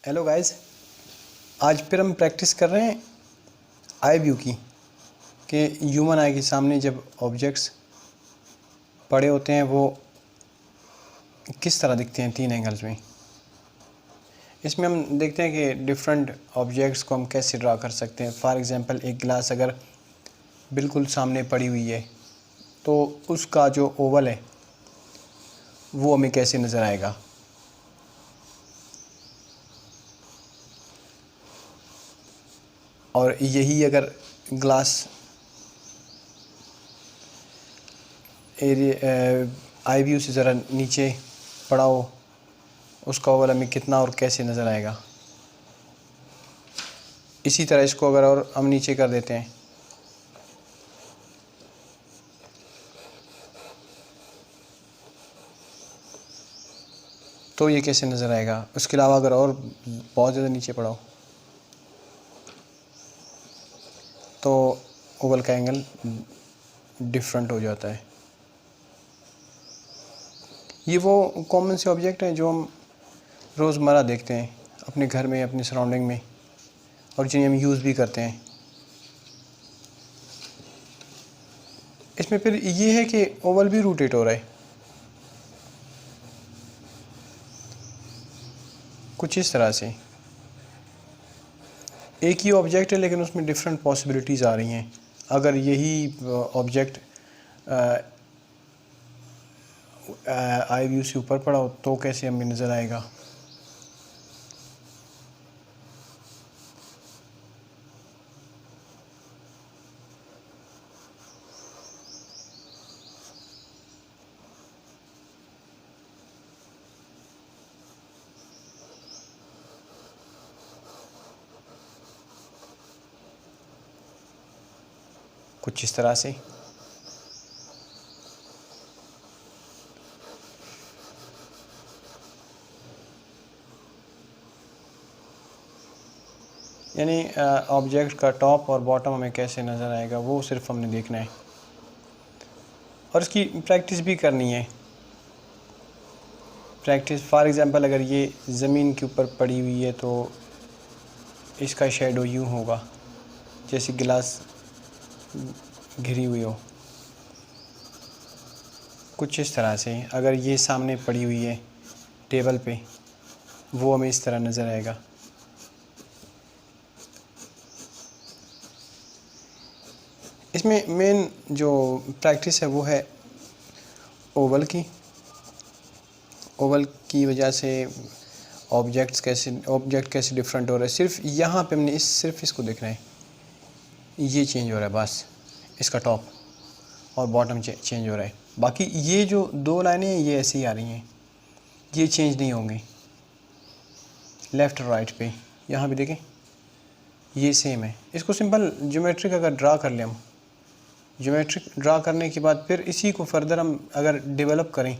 Hello guys, आज फिर हम प्रैक्टिस कर रहे हैं आई व्यू की कि ह्यूमन आई के सामने जब ऑब्जेक्ट्स पड़े होते हैं वो किस तरह दिखते हैं 3 एंगल्स में। इसमें हम देखते हैं कि डिफरेंट ऑब्जेक्ट्स को हम कैसे ड्रा कर सकते हैं। फॉर एग्जांपल एक गिलास अगर बिल्कुल सामने पड़ी हुई है तो उसका जो ओवल है वो हमें कैसे नज़र आएगा। और यही अगर ग्लास एरिया आई व्यू से ज़रा नीचे पड़ा हो उसका ओवल हमें कितना और कैसे नज़र आएगा। इसी तरह इसको अगर और हम नीचे कर देते हैं तो ये कैसे नज़र आएगा। उसके अलावा अगर और बहुत ज़्यादा नीचे पड़ा हो तो ओवल का एंगल डिफरेंट हो जाता है। ये वो कॉमन से ऑब्जेक्ट हैं जो हम रोज़मर्रा देखते हैं अपने घर में, अपने सराउंडिंग में, और जिन्हें हम यूज़ भी करते हैं। इसमें फिर ये है कि ओवल भी रोटेट हो रहा है कुछ इस तरह से। एक ही ऑब्जेक्ट है लेकिन उसमें डिफरेंट पॉसिबिलिटीज़ आ रही हैं। अगर यही ऑब्जेक्ट आई व्यू से ऊपर पड़ा हो तो कैसे हमें नज़र आएगा। कुछ इस तरह से। यानी ऑब्जेक्ट का टॉप और बॉटम हमें कैसे नज़र आएगा वो सिर्फ हमने देखना है और इसकी प्रैक्टिस भी करनी है। प्रैक्टिस फॉर एग्ज़ाम्पल अगर ये ज़मीन के ऊपर पड़ी हुई है तो इसका शेडो यूँ होगा जैसे गिलास घिरी हुई हो, कुछ इस तरह से। अगर ये सामने पड़ी हुई है टेबल पे वो हमें इस तरह नज़र आएगा। इसमें मेन जो प्रैक्टिस है वो है ओवल की। ओवल की वजह से ऑब्जेक्ट कैसे डिफरेंट हो रहा है। सिर्फ यहाँ पे हमने सिर्फ इसको देखना है, ये चेंज हो रहा है बस, इसका टॉप और बॉटम चेंज हो रहा है। बाकी ये जो दो लाइनें हैं ये ऐसे ही आ रही हैं, ये चेंज नहीं होंगी। लेफ़्ट और राइट पे यहाँ भी देखें ये सेम है। इसको सिंपल ज्योमेट्रिक अगर ड्रा कर लें हम, ज्योमेट्रिक ड्रा करने के बाद फिर इसी को फर्दर हम अगर डेवलप करें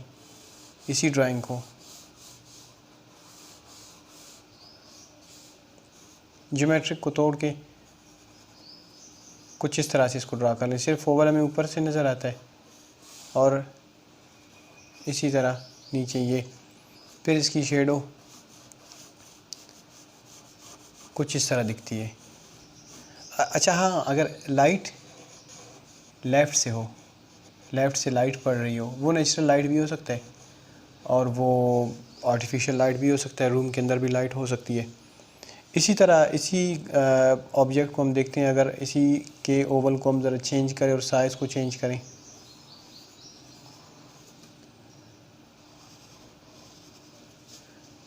इसी ड्राइंग को, ज्योमेट्रिक को तोड़ के कुछ इस तरह से इसको ड्रा कर लें। सिर्फ ओवल हमें ऊपर से नज़र आता है और इसी तरह नीचे ये, फिर इसकी शेडो कुछ इस तरह दिखती है। अच्छा हाँ, अगर लाइट लेफ़्ट से हो, लेफ़्ट से लाइट पड़ रही हो, वो नेचुरल लाइट भी हो सकता है और वो आर्टिफिशियल लाइट भी हो सकता है, रूम के अंदर भी लाइट हो सकती है। इसी तरह इसी ऑब्जेक्ट को हम देखते हैं, अगर इसी के ओवल को हम ज़रा चेंज करें और साइज़ को चेंज करें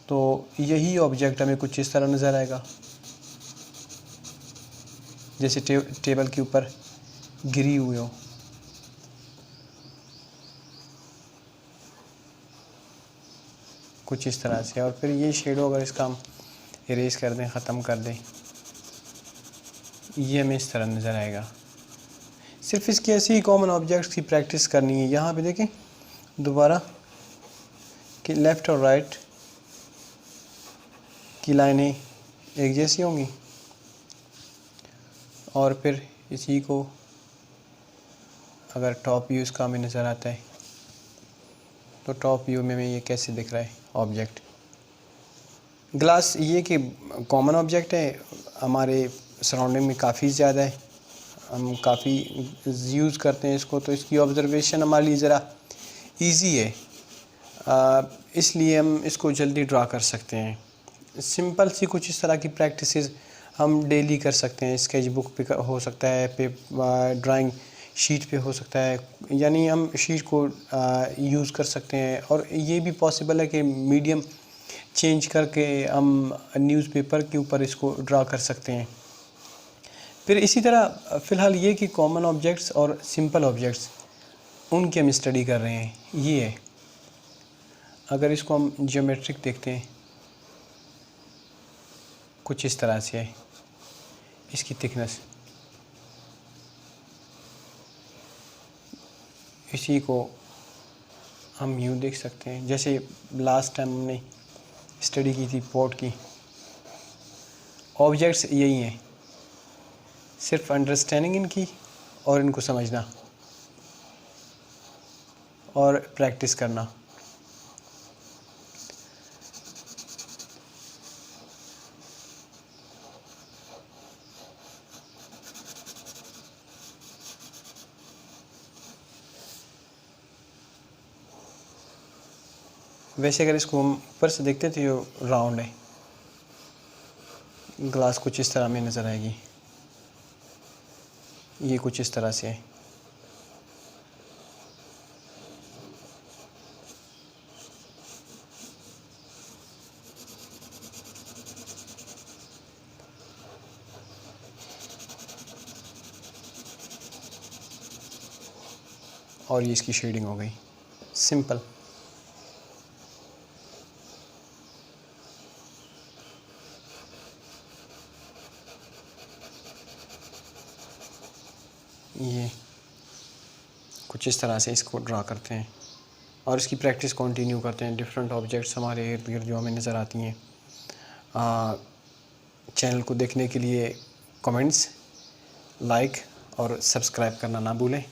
तो यही ऑब्जेक्ट हमें कुछ इस तरह नज़र आएगा जैसे टेबल के ऊपर गिरी हुई हो। कुछ इस तरह से। और फिर ये शेडो अगर इसका हम इरेज कर दें, ख़त्म कर दें, ये हमें इस तरह नज़र आएगा। सिर्फ इसकी ऐसी ही कॉमन ऑब्जेक्ट्स की प्रैक्टिस करनी है। यहाँ पे देखें दोबारा कि लेफ़्ट और राइट की लाइनें एक जैसी होंगी और फिर इसी को अगर टॉप व्यू इसका हमें नज़र आता है तो टॉप व्यू में ये कैसे दिख रहा है ऑब्जेक्ट। ग्लास ये कि कॉमन ऑब्जेक्ट है, हमारे सराउंडिंग में काफ़ी ज़्यादा है, हम काफ़ी यूज़ करते हैं इसको, तो इसकी ऑब्ज़र्वेशन हमारे लिए ज़रा इजी है, इसलिए हम इसको जल्दी ड्रा कर सकते हैं। सिंपल सी कुछ इस तरह की प्रैक्टिसेस हम डेली कर सकते हैं। स्केच बुक पे हो सकता है, पे ड्राइंग शीट पे हो सकता है, यानी हम शीट को यूज़ कर सकते हैं। और ये भी पॉसिबल है कि मीडियम चेंज करके हम न्यूज़पेपर के ऊपर इसको ड्रा कर सकते हैं। फिर इसी तरह फ़िलहाल ये कि कॉमन ऑब्जेक्ट्स और सिंपल ऑब्जेक्ट्स उनकी हम स्टडी कर रहे हैं। ये है, अगर इसको हम ज्योमेट्रिक देखते हैं कुछ इस तरह से है इसकी थिकनेस, इसी को हम यूँ देख सकते हैं। जैसे लास्ट टाइम हमने स्टडी की थी पॉट की, ऑब्जेक्ट्स यही हैं, सिर्फ अंडरस्टैंडिंग इनकी और इनको समझना और प्रैक्टिस करना। वैसे अगर इसको हम ऊपर से देखते तो ये राउंड है, ग्लास कुछ इस तरह में नज़र आएगी, ये कुछ इस तरह से है। और ये इसकी शेडिंग हो गई, सिंपल। ये कुछ इस तरह से इसको ड्रा करते हैं और इसकी प्रैक्टिस कंटिन्यू करते हैं। डिफरेंट ऑब्जेक्ट्स हमारे इर्द गिर्द जो हमें नज़र आती हैं। चैनल को देखने के लिए कमेंट्स, लाइक और सब्सक्राइब करना ना भूलें।